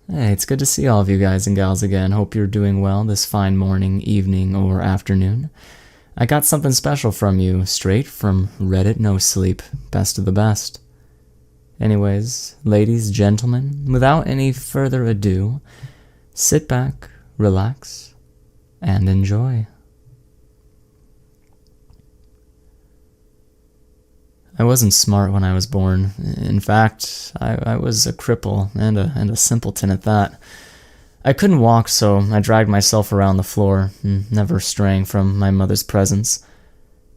Hey, it's good to see all of you guys and gals again. Hope you're doing well this fine morning, evening, or afternoon. I got something special from you, straight from Reddit No Sleep. Best of the best. Anyways, ladies, gentlemen, without any further ado, sit back, relax, and enjoy. I wasn't smart when I was born. In fact, I was a cripple and a simpleton at that. I couldn't walk, so I dragged myself around the floor, never straying from my mother's presence.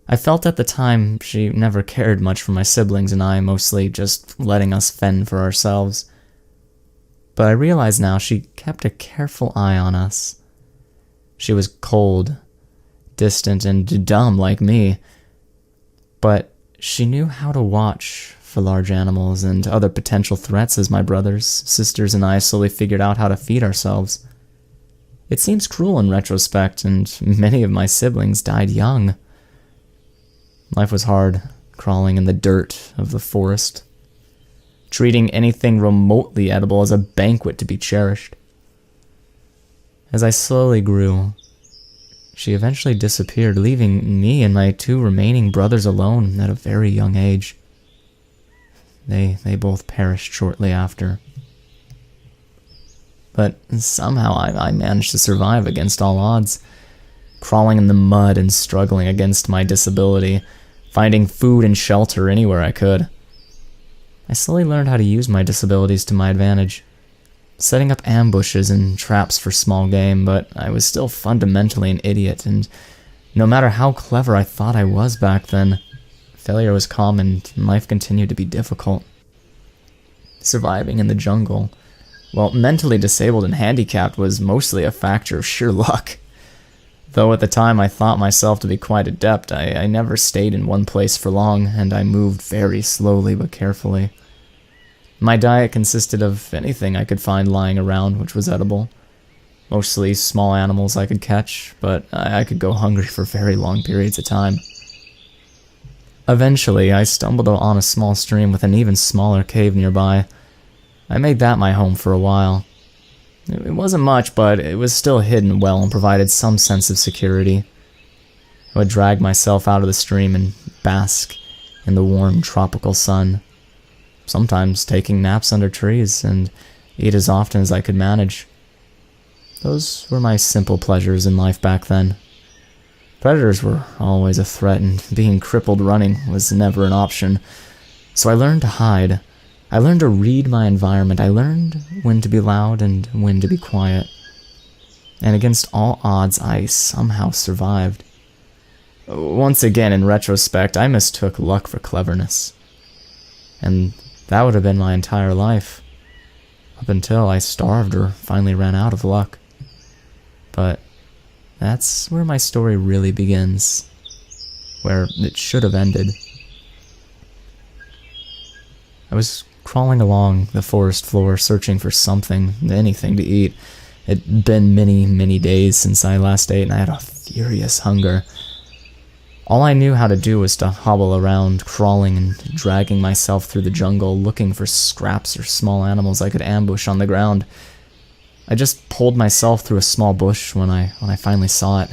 I felt at the time she never cared much for my siblings and I, mostly just letting us fend for ourselves. But I realize now she kept a careful eye on us. She was cold, distant, and dumb like me, but she knew how to watch for large animals and other potential threats as my brothers, sisters, and I slowly figured out how to feed ourselves. It seems cruel in retrospect, and many of my siblings died young. Life was hard, crawling in the dirt of the forest, treating anything remotely edible as a banquet to be cherished. As I slowly grew, she eventually disappeared, leaving me and my two remaining brothers alone at a very young age. They both perished shortly after. But somehow I managed to survive against all odds, crawling in the mud and struggling against my disability, finding food and shelter anywhere I could. I slowly learned how to use my disabilities to my advantage, setting up ambushes and traps for small game, but I was still fundamentally an idiot, and no matter how clever I thought I was back then, failure was common and life continued to be difficult. Surviving in the jungle, while mentally disabled and handicapped, was mostly a factor of sheer luck. Though at the time I thought myself to be quite adept, I never stayed in one place for long, and I moved very slowly but carefully. My diet consisted of anything I could find lying around which was edible. Mostly small animals I could catch, but I could go hungry for very long periods of time. Eventually, I stumbled on a small stream with an even smaller cave nearby. I made that my home for a while. It wasn't much, but it was still hidden well and provided some sense of security. I would drag myself out of the stream and bask in the warm tropical sun, sometimes taking naps under trees, and eat as often as I could manage. Those were my simple pleasures in life back then. Predators were always a threat, and being crippled running was never an option. So I learned to hide. I learned to read my environment. I learned when to be loud and when to be quiet. And against all odds, I somehow survived. Once again, in retrospect, I mistook luck for cleverness. And that would have been my entire life, up until I starved or finally ran out of luck. But that's where my story really begins, where it should have ended. I was crawling along the forest floor, searching for something, anything to eat. It'd been many days since I last ate, and I had a furious hunger. All I knew how to do was to hobble around, crawling and dragging myself through the jungle, looking for scraps or small animals I could ambush on the ground. I just pulled myself through a small bush when I finally saw it.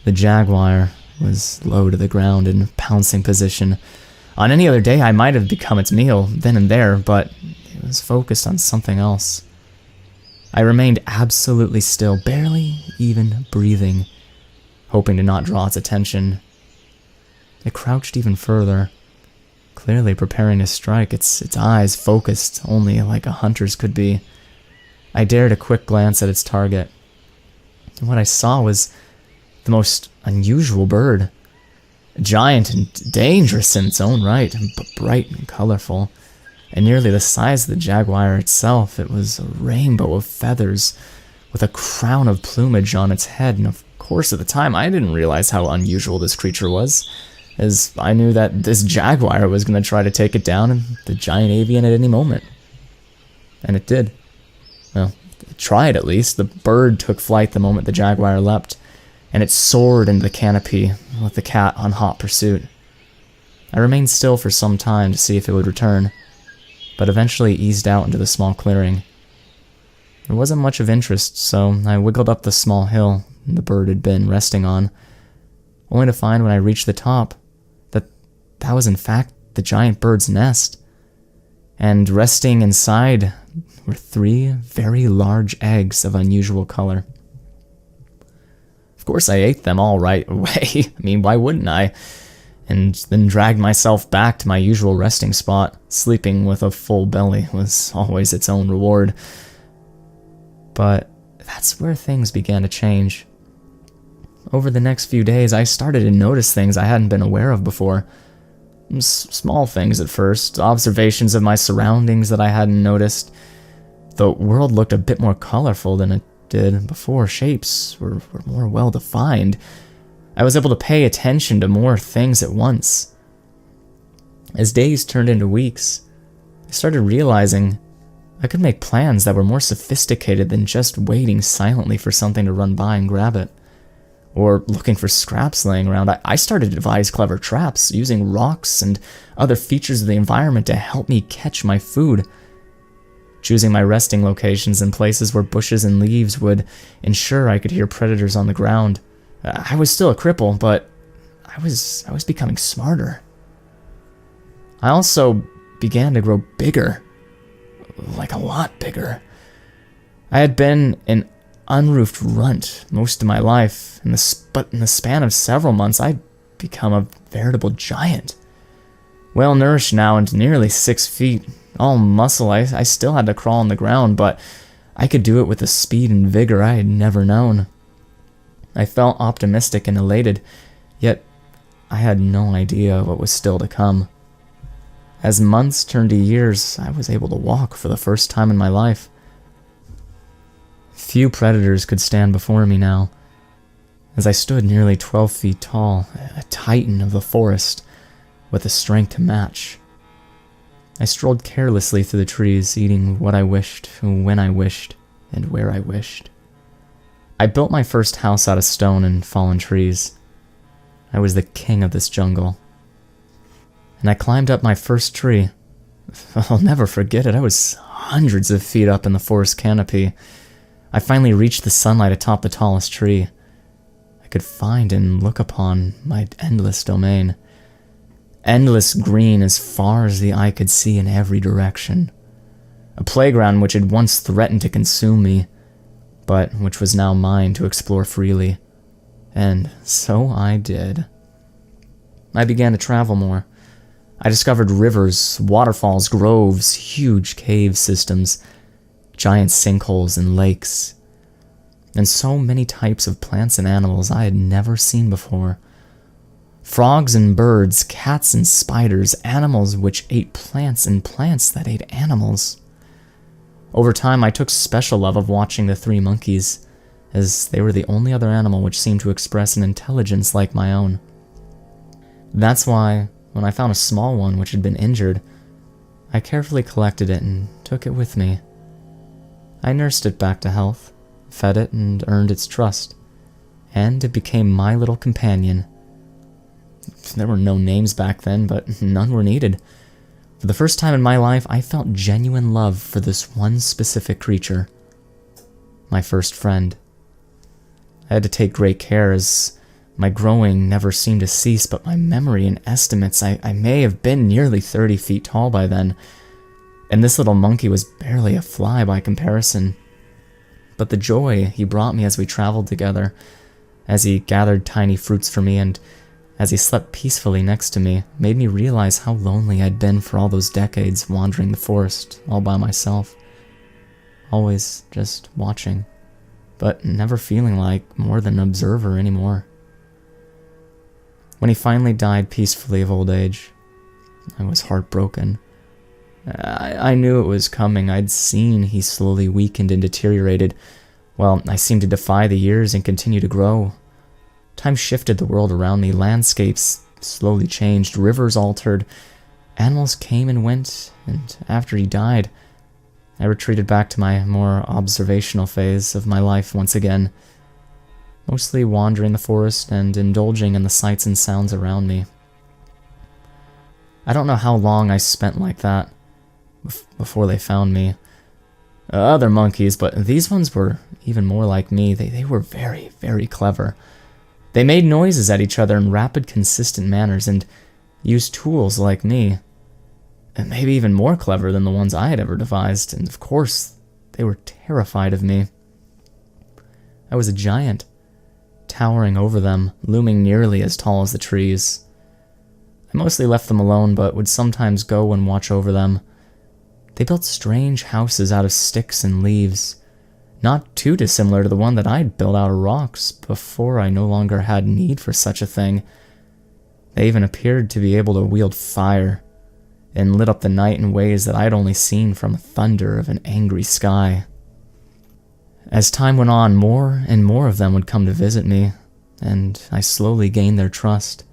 The jaguar was low to the ground in pouncing position. On any other day, I might have become its meal then and there, but it was focused on something else. I remained absolutely still, barely even breathing, hoping to not draw its attention. It crouched even further, clearly preparing to strike, its eyes focused only like a hunter's could be. I dared a quick glance at its target, and what I saw was the most unusual bird. Giant and dangerous in its own right, but bright and colorful, and nearly the size of the jaguar itself. It was a rainbow of feathers, with a crown of plumage on its head, and of course at the time I didn't realize how unusual this creature was, as I knew that this jaguar was going to try to take it down, and the giant avian at any moment. And it did. Well, it tried at least. The bird took flight the moment the jaguar leapt, and it soared into the canopy with the cat on hot pursuit. I remained still for some time to see if it would return, but eventually eased out into the small clearing. There wasn't much of interest, so I wiggled up the small hill the bird had been resting on, only to find when I reached the top that was in fact the giant bird's nest. And resting inside were 3 very large eggs of unusual color. Of course, I ate them all right away. I mean, why wouldn't I? And then dragged myself back to my usual resting spot. Sleeping with a full belly was always its own reward. But that's where things began to change. Over the next few days, I started to notice things I hadn't been aware of before. Small things at first, observations of my surroundings that I hadn't noticed. The world looked a bit more colorful than it did before. Shapes were more well-defined. I was able to pay attention to more things at once. As days turned into weeks, I started realizing I could make plans that were more sophisticated than just waiting silently for something to run by and grab it, or looking for scraps laying around. I started to devise clever traps, using rocks and other features of the environment to help me catch my food. Choosing my resting locations in places where bushes and leaves would ensure I could hear predators on the ground. I was still a cripple, but I was becoming smarter. I also began to grow bigger, like a lot bigger. I had been an unroofed runt most of my life, but in the span of several months, I'd become a veritable giant. Well nourished now and nearly 6 feet, all muscle, I still had to crawl on the ground, but I could do it with a speed and vigor I had never known. I felt optimistic and elated, yet I had no idea what was still to come. As months turned to years, I was able to walk for the first time in my life. Few predators could stand before me now, as I stood nearly 12 feet tall, a titan of the forest, with the strength to match. I strolled carelessly through the trees, eating what I wished, when I wished, and where I wished. I built my first house out of stone and fallen trees. I was the king of this jungle. And I climbed up my first tree. I'll never forget it. I was hundreds of feet up in the forest canopy. I finally reached the sunlight atop the tallest tree. I could find and look upon my endless domain. Endless green as far as the eye could see in every direction. A playground which had once threatened to consume me, but which was now mine to explore freely. And so I did. I began to travel more. I discovered rivers, waterfalls, groves, huge cave systems, giant sinkholes and lakes, and so many types of plants and animals I had never seen before. Frogs and birds, cats and spiders, animals which ate plants and plants that ate animals. Over time, I took special love of watching the 3 monkeys, as they were the only other animal which seemed to express an intelligence like my own. That's why, when I found a small one which had been injured, I carefully collected it and took it with me. I nursed it back to health, fed it, and earned its trust, and it became my little companion. There were no names back then, but none were needed. For the first time in my life, I felt genuine love for this one specific creature. My first friend. I had to take great care as my growing never seemed to cease, but my memory and estimates, I may have been nearly 30 feet tall by then, and this little monkey was barely a fly by comparison. But the joy he brought me as we traveled together, as he gathered tiny fruits for me, and as he slept peacefully next to me, made me realize how lonely I'd been for all those decades wandering the forest all by myself. Always just watching, but never feeling like more than an observer anymore. When he finally died peacefully of old age, I was heartbroken. I knew it was coming. I'd seen he slowly weakened and deteriorated, while I seemed to defy the years and continue to grow. Time shifted the world around me. Landscapes slowly changed, rivers altered, animals came and went, and after he died, I retreated back to my more observational phase of my life once again, mostly wandering the forest and indulging in the sights and sounds around me. I don't know how long I spent like that before they found me. other monkeys, but these ones were even more like me. They were very, very clever. They made noises at each other in rapid, consistent manners and used tools like me. And maybe even more clever than the ones I had ever devised, and of course, they were terrified of me. I was a giant, towering over them, looming nearly as tall as the trees. I mostly left them alone, but would sometimes go and watch over them. They built strange houses out of sticks and leaves, not too dissimilar to the one that I'd built out of rocks before I no longer had need for such a thing. They even appeared to be able to wield fire, and lit up the night in ways that I'd only seen from the thunder of an angry sky. As time went on, more and more of them would come to visit me, and I slowly gained their trust,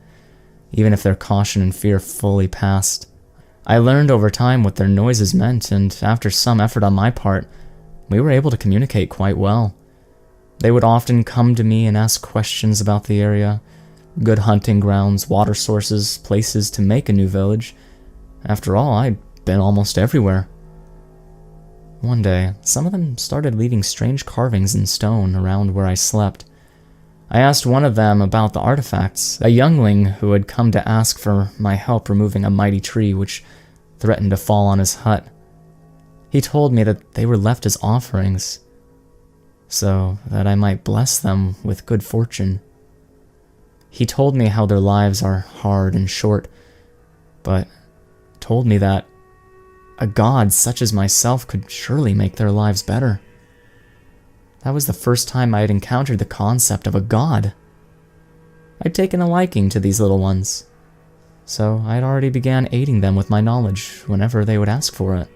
even if their caution and fear fully passed. I learned over time what their noises meant, and after some effort on my part, we were able to communicate quite well. They would often come to me and ask questions about the area, good hunting grounds, water sources, places to make a new village. After all, I'd been almost everywhere. One day, some of them started leaving strange carvings in stone around where I slept. I asked one of them about the artifacts, a youngling who had come to ask for my help removing a mighty tree which threatened to fall on his hut. He told me that they were left as offerings, so that I might bless them with good fortune. He told me how their lives are hard and short, but told me that a god such as myself could surely make their lives better. That was the first time I had encountered the concept of a god. I'd taken a liking to these little ones, so I'd already began aiding them with my knowledge whenever they would ask for it.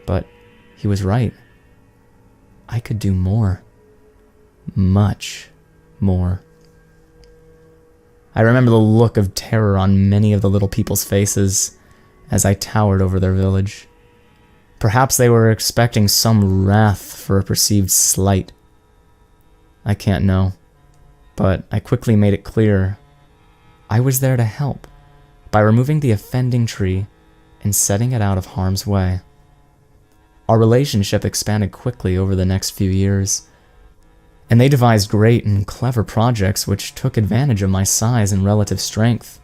But he was right. I could do more. Much more. I remember the look of terror on many of the little people's faces as I towered over their village. Perhaps they were expecting some wrath for a perceived slight. I can't know, but I quickly made it clear I was there to help by removing the offending tree and setting it out of harm's way. Our relationship expanded quickly over the next few years, and they devised great and clever projects which took advantage of my size and relative strength.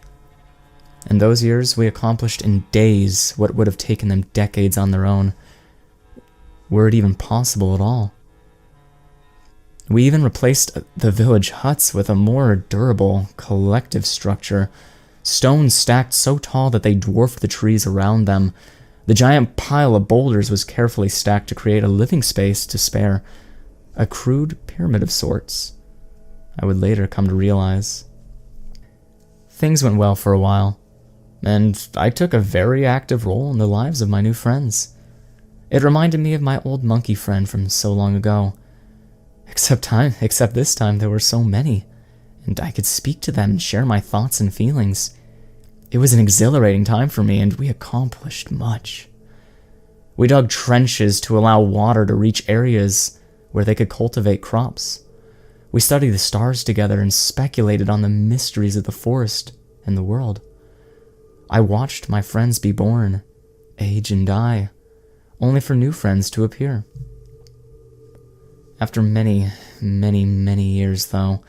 In those years, we accomplished in days what would have taken them decades on their own, were it even possible at all. We even replaced the village huts with a more durable, collective structure, stones stacked so tall that they dwarfed the trees around them. The giant pile of boulders was carefully stacked to create a living space to spare, a crude pyramid of sorts, I would later come to realize. Things went well for a while, and I took a very active role in the lives of my new friends. It reminded me of my old monkey friend from so long ago. Except this time there were so many, and I could speak to them and share my thoughts and feelings. It was an exhilarating time for me, and we accomplished much. We dug trenches to allow water to reach areas where they could cultivate crops. We studied the stars together and speculated on the mysteries of the forest and the world. I watched my friends be born, age and die, only for new friends to appear. After many, many, many years, though,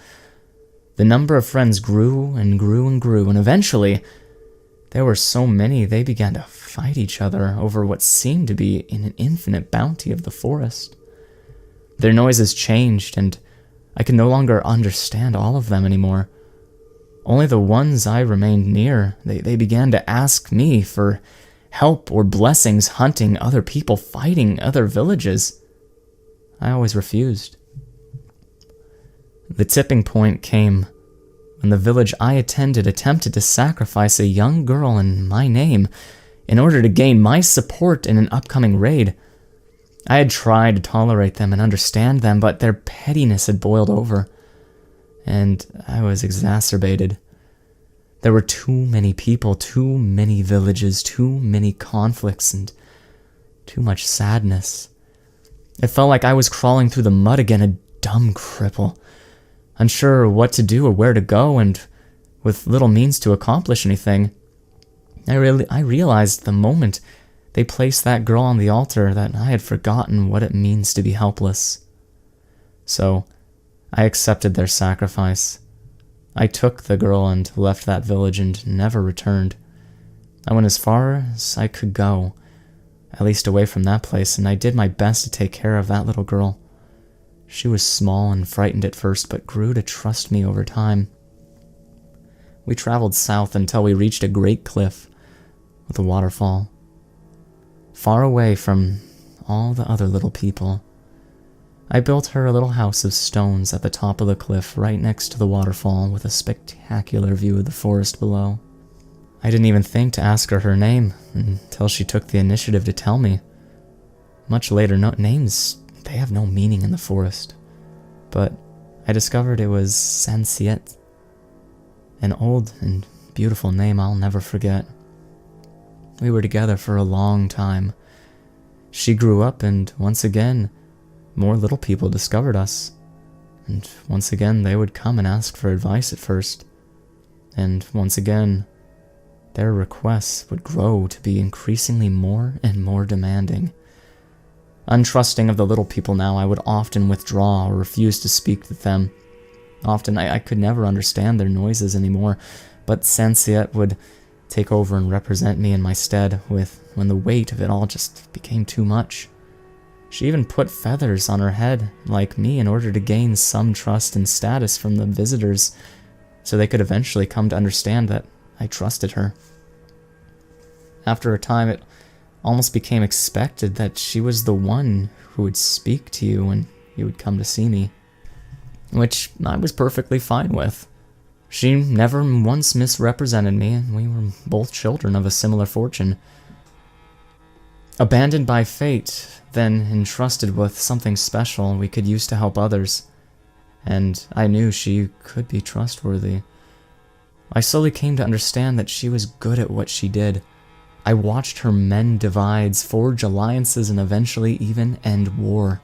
the number of friends grew and grew and grew, and eventually, there were so many they began to fight each other over what seemed to be an infinite bounty of the forest. Their noises changed, and I could no longer understand all of them anymore. Only the ones I remained near, they began to ask me for help or blessings hunting other people, fighting other villages. I always refused. The tipping point came when the village I attended attempted to sacrifice a young girl in my name in order to gain my support in an upcoming raid. I had tried to tolerate them and understand them, but their pettiness had boiled over, and I was exacerbated. There were too many people, too many villages, too many conflicts, and too much sadness. It felt like I was crawling through the mud again, a dumb cripple, unsure what to do or where to go, and with little means to accomplish anything. I realized the moment They placed that girl on the altar that I had forgotten what it means to be helpless. So, I accepted their sacrifice. I took the girl and left that village and never returned. I went as far as I could go, at least away from that place, and I did my best to take care of that little girl. She was small and frightened at first, but grew to trust me over time. We traveled south until we reached a great cliff with a waterfall, far away from all the other little people. I built her a little house of stones at the top of the cliff right next to the waterfall with a spectacular view of the forest below. I didn't even think to ask her name until she took the initiative to tell me. Much later, names, they have no meaning in the forest. But I discovered it was Sansiet, an old and beautiful name I'll never forget. We were together for a long time. She grew up, and once again, more little people discovered us. And once again, they would come and ask for advice at first. And once again, their requests would grow to be increasingly more and more demanding. Untrusting of the little people now, I would often withdraw or refuse to speak with them. Often I could never understand their noises anymore, but Sansiet would take over and represent me in my stead when the weight of it all just became too much. She even put feathers on her head, like me, in order to gain some trust and status from the visitors, so they could eventually come to understand that I trusted her. After a time, it almost became expected that she was the one who would speak to you when you would come to see me, which I was perfectly fine with. She never once misrepresented me, and we were both children of a similar fortune. Abandoned by fate, then entrusted with something special we could use to help others, and I knew she could be trustworthy. I slowly came to understand that she was good at what she did. I watched her mend divides, forge alliances, and eventually even end war.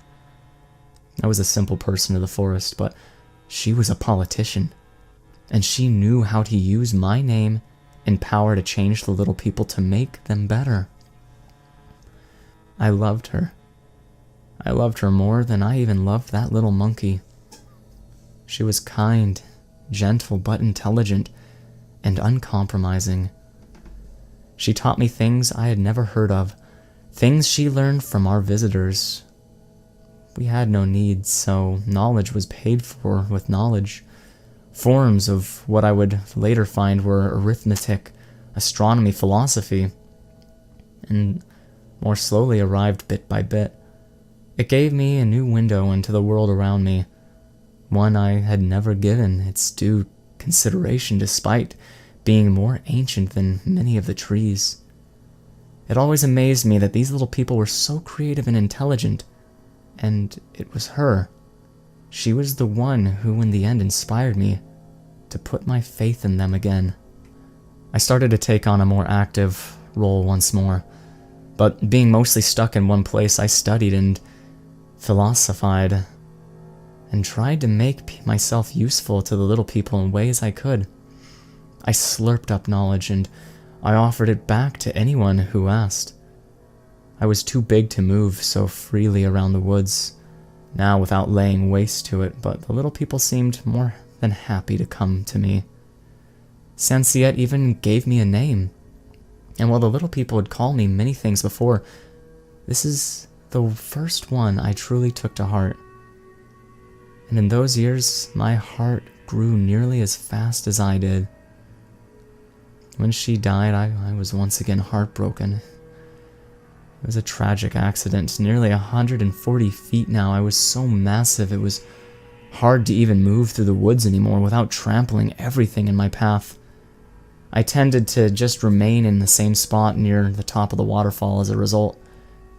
I was a simple person of the forest, but she was a politician, and she knew how to use my name and power to change the little people to make them better. I loved her. I loved her more than I even loved that little monkey. She was kind, gentle, but intelligent, and uncompromising. She taught me things I had never heard of, things she learned from our visitors. We had no needs, so knowledge was paid for with knowledge. Forms of what I would later find were arithmetic, astronomy, philosophy, and more slowly arrived bit by bit. It gave me a new window into the world around me, one I had never given its due consideration despite being more ancient than many of the trees. It always amazed me that these little people were so creative and intelligent, and it was her. She was the one who in the end inspired me to put my faith in them again. I started to take on a more active role once more, but being mostly stuck in one place, I studied and philosophized and tried to make myself useful to the little people in ways I could. I slurped up knowledge and I offered it back to anyone who asked. I was too big to move so freely around the woods, now without laying waste to it, but the little people seemed more than happy to come to me. Sansiet even gave me a name, and while the little people would call me many things before, this is the first one I truly took to heart. And in those years, my heart grew nearly as fast as I did. When she died, I was once again heartbroken. It was a tragic accident, nearly 140 feet now. I was so massive, it was hard to even move through the woods anymore without trampling everything in my path. I tended to just remain in the same spot near the top of the waterfall as a result,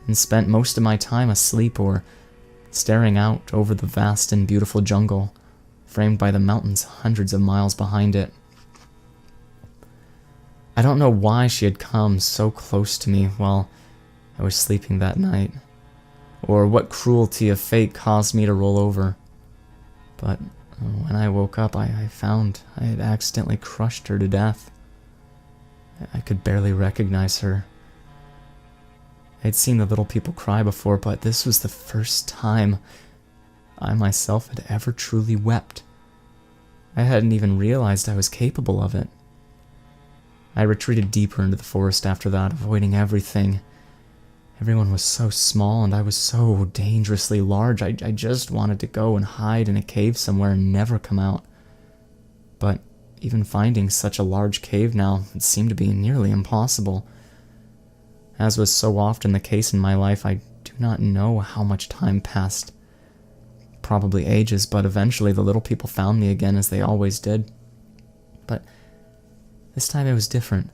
and spent most of my time asleep or staring out over the vast and beautiful jungle, framed by the mountains hundreds of miles behind it. I don't know why she had come so close to me while I was sleeping that night, or what cruelty of fate caused me to roll over. But when I woke up, I found I had accidentally crushed her to death. I could barely recognize her. I had seen the little people cry before, but this was the first time I myself had ever truly wept. I hadn't even realized I was capable of it. I retreated deeper into the forest after that, avoiding everything. Everyone was so small and I was so dangerously large. I just wanted to go and hide in a cave somewhere and never come out. But even finding such a large cave now, it seemed to be nearly impossible. As was so often the case in my life, I do not know how much time passed. Probably ages, but eventually the little people found me again, as they always did. But this time it was different.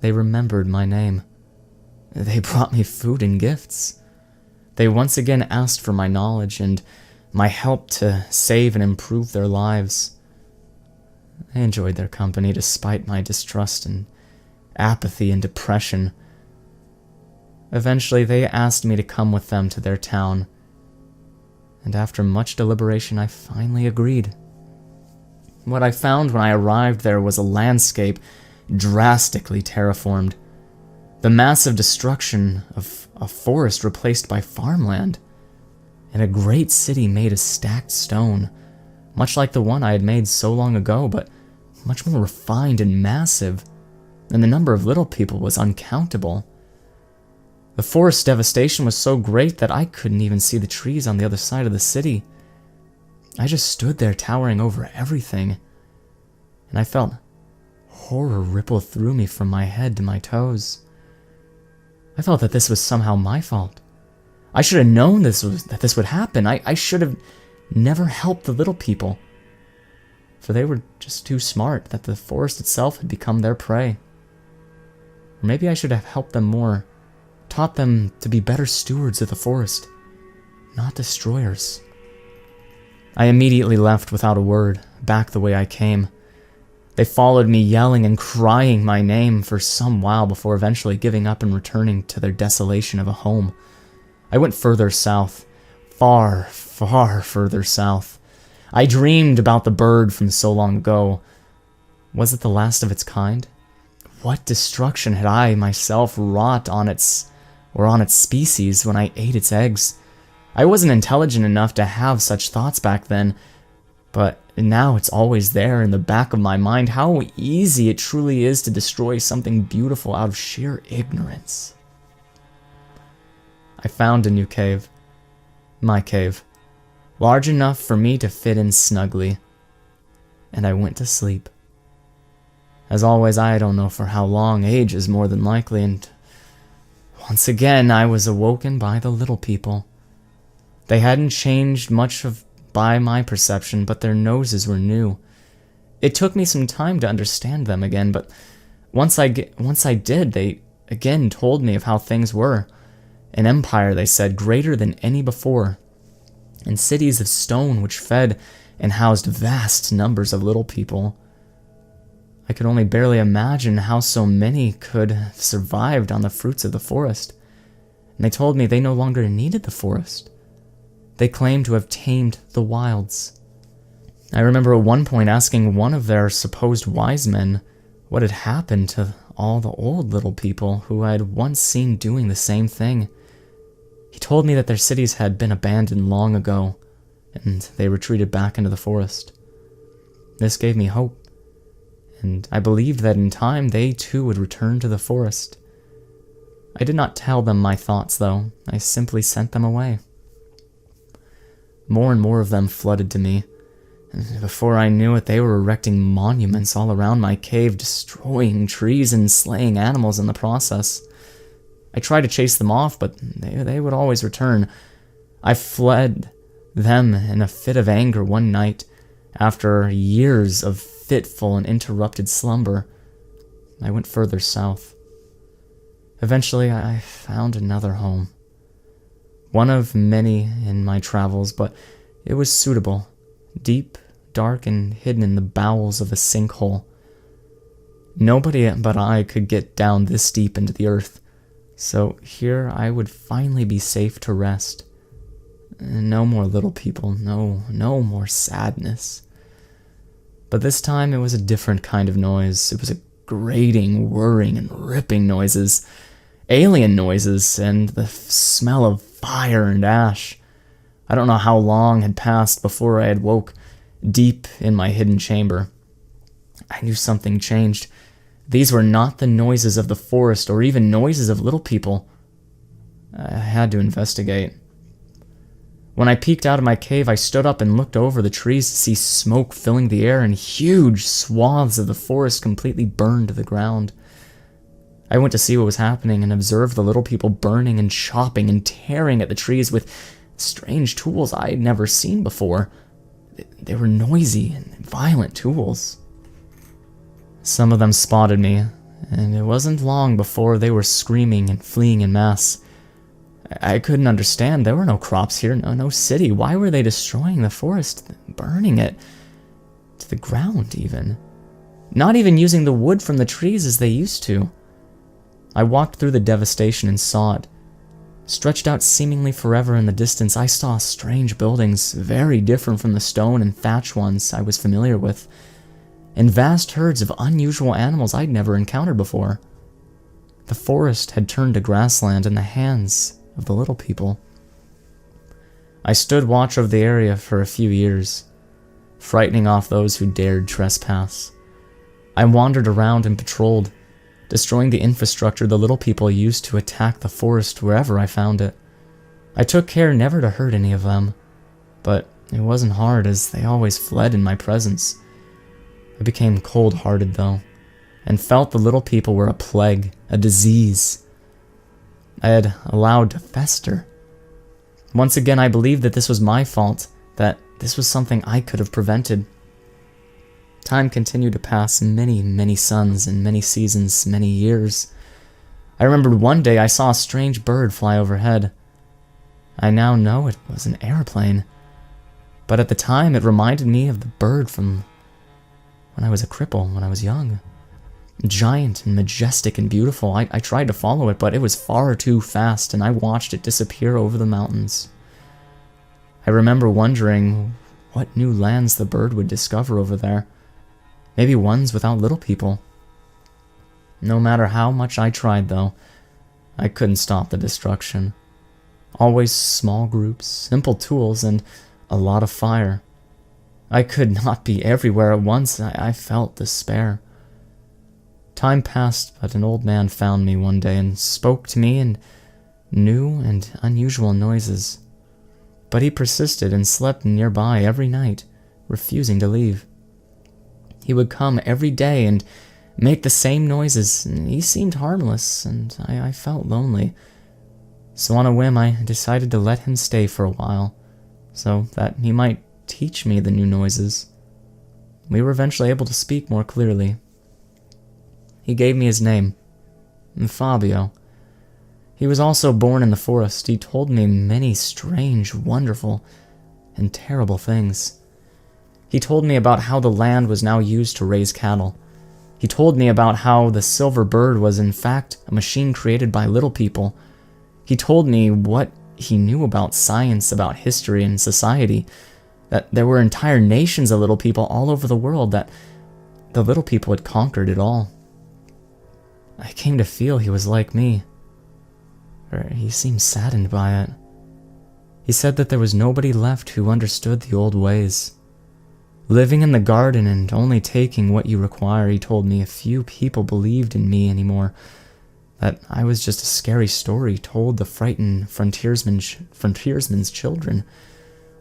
They remembered my name. They brought me food and gifts. They once again asked for my knowledge and my help to save and improve their lives. I enjoyed their company despite my distrust and apathy and depression. Eventually, they asked me to come with them to their town, and after much deliberation, I finally agreed. What I found when I arrived there was a landscape drastically terraformed. The massive destruction of a forest replaced by farmland, and a great city made of stacked stone, much like the one I had made so long ago, but much more refined and massive, and the number of little people was uncountable. The forest devastation was so great that I couldn't even see the trees on the other side of the city. I just stood there towering over everything, and I felt horror ripple through me from my head to my toes. I felt that this was somehow my fault. I should have known that this would happen. I should have never helped the little people, for they were just too smart, that the forest itself had become their prey. Or maybe I should have helped them more, taught them to be better stewards of the forest, not destroyers. I immediately left without a word, back the way I came. They followed me, yelling and crying my name for some while before eventually giving up and returning to their desolation of a home. I went further south, far, far further south. I dreamed about the bird from so long ago. Was it the last of its kind? What destruction had I myself wrought on its species when I ate its eggs? I wasn't intelligent enough to have such thoughts back then, but now it's always there in the back of my mind how easy it truly is to destroy something beautiful out of sheer ignorance. I found a new cave. My cave. Large enough for me to fit in snugly. And I went to sleep. As always, I don't know for how long, ages more than likely, and once again I was awoken by the little people. They hadn't changed much by my perception, but their noses were new. It took me some time to understand them again, but once I did, they again told me of how things were. An empire, they said, greater than any before, and cities of stone which fed and housed vast numbers of little people. I could only barely imagine how so many could have survived on the fruits of the forest, and they told me they no longer needed the forest. They claimed to have tamed the wilds. I remember at one point asking one of their supposed wise men what had happened to all the old little people who I had once seen doing the same thing. He told me that their cities had been abandoned long ago, and they retreated back into the forest. This gave me hope, and I believed that in time they too would return to the forest. I did not tell them my thoughts, though. I simply sent them away. More and more of them flooded to me, and before I knew it, they were erecting monuments all around my cave, destroying trees and slaying animals in the process. I tried to chase them off, but they would always return. I fled them in a fit of anger one night, after years of fitful and interrupted slumber. I went further south. Eventually, I found another home. One of many in my travels, but it was suitable, deep, dark, and hidden in the bowels of a sinkhole. Nobody but I could get down this deep into the earth, so here I would finally be safe to rest. No more little people, no more sadness. But this time it was a different kind of noise. It was a grating, whirring, and ripping noises. alien noises, and the smell of fire and ash. I don't know how long had passed before I had woke deep in my hidden chamber. I knew something changed. These were not the noises of the forest or even noises of little people. I had to investigate. When I peeked out of my cave, I stood up and looked over the trees to see smoke filling the air and huge swaths of the forest completely burned to the ground. I went to see what was happening and observed the little people burning and chopping and tearing at the trees with strange tools I had never seen before. They were noisy and violent tools. Some of them spotted me, and it wasn't long before they were screaming and fleeing en masse. I couldn't understand. There were no crops here, no city. Why were they destroying the forest, burning it to the ground even? Not even using the wood from the trees as they used to. I walked through the devastation and saw it. Stretched out seemingly forever in the distance, I saw strange buildings, very different from the stone and thatch ones I was familiar with, and vast herds of unusual animals I'd never encountered before. The forest had turned to grassland in the hands of the little people. I stood watch over the area for a few years, frightening off those who dared trespass. I wandered around and patrolled, destroying the infrastructure the little people used to attack the forest wherever I found it. I took care never to hurt any of them, but it wasn't hard as they always fled in my presence. I became cold-hearted though, and felt the little people were a plague, a disease I had allowed to fester. Once again, I believed that this was my fault, that this was something I could have prevented. Time continued to pass, many suns and many seasons, many years. I remembered one day I saw a strange bird fly overhead. I now know it was an airplane, but at the time it reminded me of the bird from when I was a cripple, when I was young. Giant and majestic and beautiful. I tried to follow it, but it was far too fast, and I watched it disappear over the mountains. I remember wondering what new lands the bird would discover over there. Maybe ones without little people. No matter how much I tried, though, I couldn't stop the destruction. Always small groups, simple tools, and a lot of fire. I could not be everywhere at once. I felt despair. Time passed, but an old man found me one day and spoke to me in new and unusual noises. But he persisted and slept nearby every night, refusing to leave. He would come every day and make the same noises. He seemed harmless, and I felt lonely. So on a whim, I decided to let him stay for a while, so that he might teach me the new noises. We were eventually able to speak more clearly. He gave me his name, Fabio. He was also born in the forest. He told me many strange, wonderful, and terrible things. He told me about how the land was now used to raise cattle. He told me about how the silver bird was in fact a machine created by little people. He told me what he knew about science, about history and society, that there were entire nations of little people all over the world, that the little people had conquered it all. I came to feel he was like me, or he seemed saddened by it. He said that there was nobody left who understood the old ways. Living in the garden and only taking what you require, he told me, a few people believed in me anymore, that I was just a scary story told to frighten frontiersmen's children,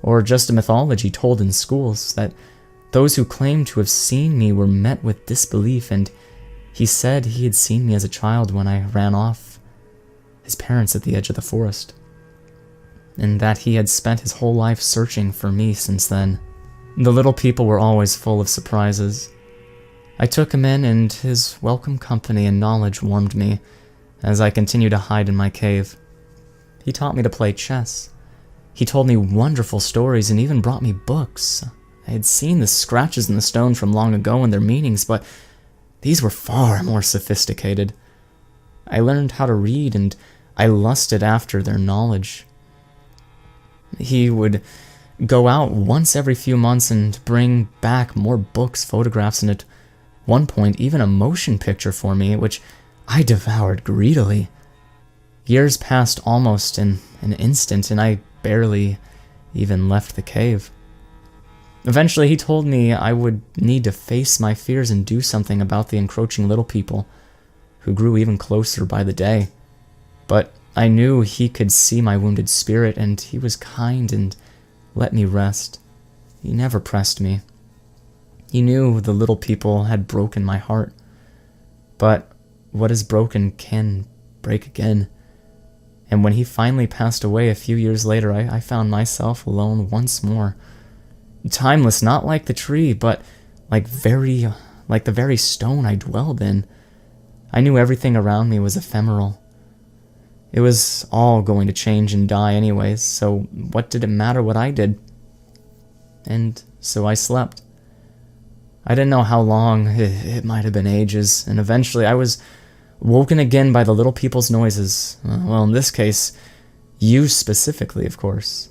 or just a mythology told in schools, that those who claimed to have seen me were met with disbelief, and he said he had seen me as a child when I ran off his parents at the edge of the forest, and that he had spent his whole life searching for me since then. The little people were always full of surprises. I took him in, and his welcome company and knowledge warmed me as I continued to hide in my cave. He taught me to play chess. He told me wonderful stories and even brought me books. I had seen the scratches in the stone from long ago and their meanings, but these were far more sophisticated. I learned how to read, and I lusted after their knowledge. He would go out once every few months and bring back more books, photographs, and at one point even a motion picture for me, which I devoured greedily. Years passed almost in an instant, and I barely even left the cave. Eventually, he told me I would need to face my fears and do something about the encroaching little people, who grew even closer by the day. But I knew he could see my wounded spirit, and he was kind and let me rest. He never pressed me. He knew the little people had broken my heart. But what is broken can break again. And when he finally passed away a few years later, I found myself alone once more. Timeless, not like the tree, but like the very stone I dwelled in. I knew everything around me was ephemeral. It was all going to change and die anyways, so what did it matter what I did? And so I slept. I didn't know how long, it might have been ages, and eventually I was woken again by the little people's noises. Well, in this case, you specifically, of course.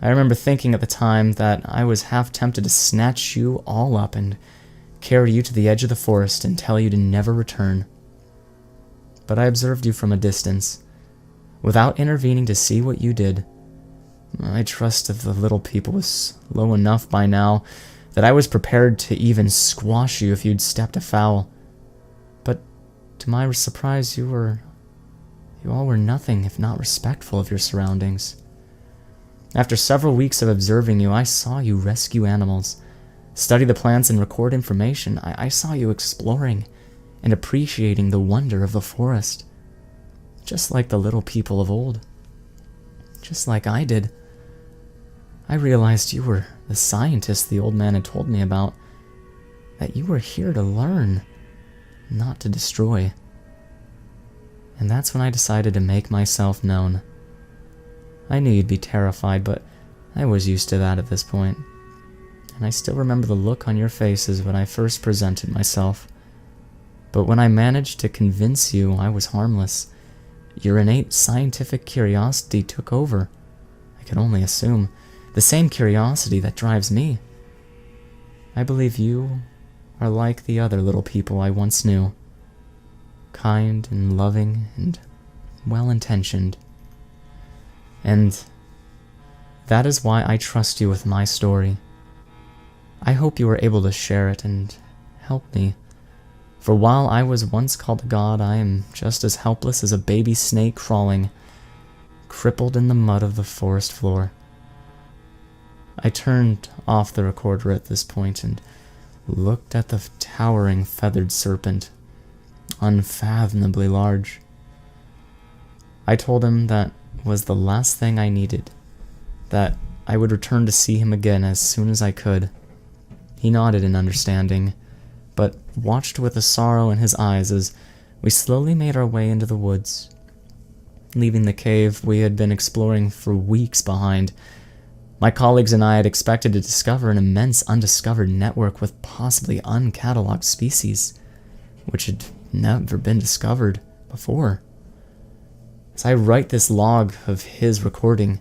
I remember thinking at the time that I was half tempted to snatch you all up and carry you to the edge of the forest and tell you to never return. But I observed you from a distance, without intervening to see what you did. My trust of the little people was low enough by now that I was prepared to even squash you if you'd stepped afoul. But to my surprise, you all were nothing if not respectful of your surroundings. After several weeks of observing you, I saw you rescue animals, study the plants, and record information. I saw you exploring and appreciating the wonder of the forest, just like the little people of old, just like I did. I realized you were the scientist the old man had told me about, that you were here to learn, not to destroy. And that's when I decided to make myself known. I knew you'd be terrified, but I was used to that at this point. And I still remember the look on your faces when I first presented myself. But when I managed to convince you I was harmless, your innate scientific curiosity took over. I could only assume. The same curiosity that drives me. I believe you are like the other little people I once knew. Kind and loving and well-intentioned. And that is why I trust you with my story. I hope you were able to share it and help me. For while I was once called a god, I am just as helpless as a baby snake crawling, crippled in the mud of the forest floor. I turned off the recorder at this point and looked at the towering feathered serpent, unfathomably large. I told him that was the last thing I needed, that I would return to see him again as soon as I could. He nodded in understanding, but watched with a sorrow in his eyes as we slowly made our way into the woods, leaving the cave we had been exploring for weeks behind. My colleagues and I had expected to discover an immense undiscovered network with possibly uncatalogued species, which had never been discovered before. As I write this log of his recording,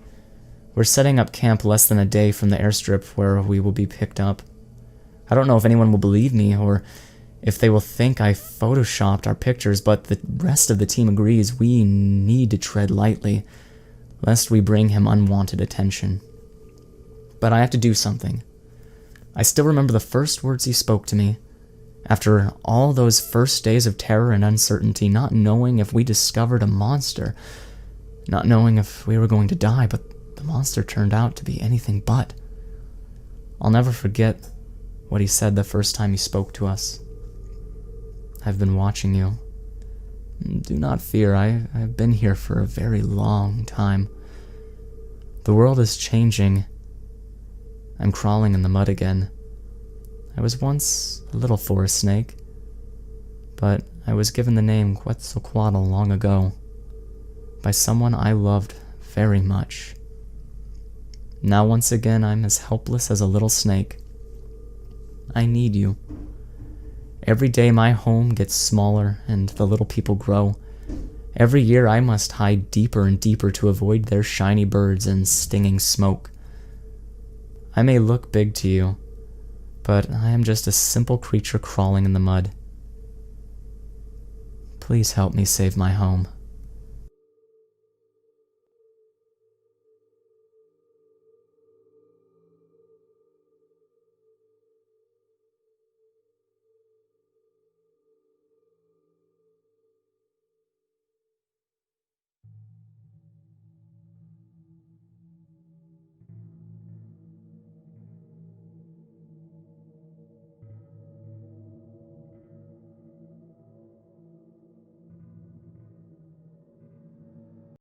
we're setting up camp less than a day from the airstrip where we will be picked up. I don't know if anyone will believe me or if they will think I photoshopped our pictures, but the rest of the team agrees we need to tread lightly, lest we bring him unwanted attention. But I have to do something. I still remember the first words he spoke to me. After all those first days of terror and uncertainty, not knowing if we discovered a monster, not knowing if we were going to die, but the monster turned out to be anything but. I'll never forget what he said the first time he spoke to us. I've been watching you. Do not fear, I've been here for a very long time. The world is changing. I'm crawling in the mud again. I was once a little forest snake, but I was given the name Quetzalcoatl long ago, by someone I loved very much. Now once again I'm as helpless as a little snake. I need you. Every day my home gets smaller and the little people grow. Every year I must hide deeper and deeper to avoid their shiny birds and stinging smoke. I may look big to you, but I am just a simple creature crawling in the mud. Please help me save my home.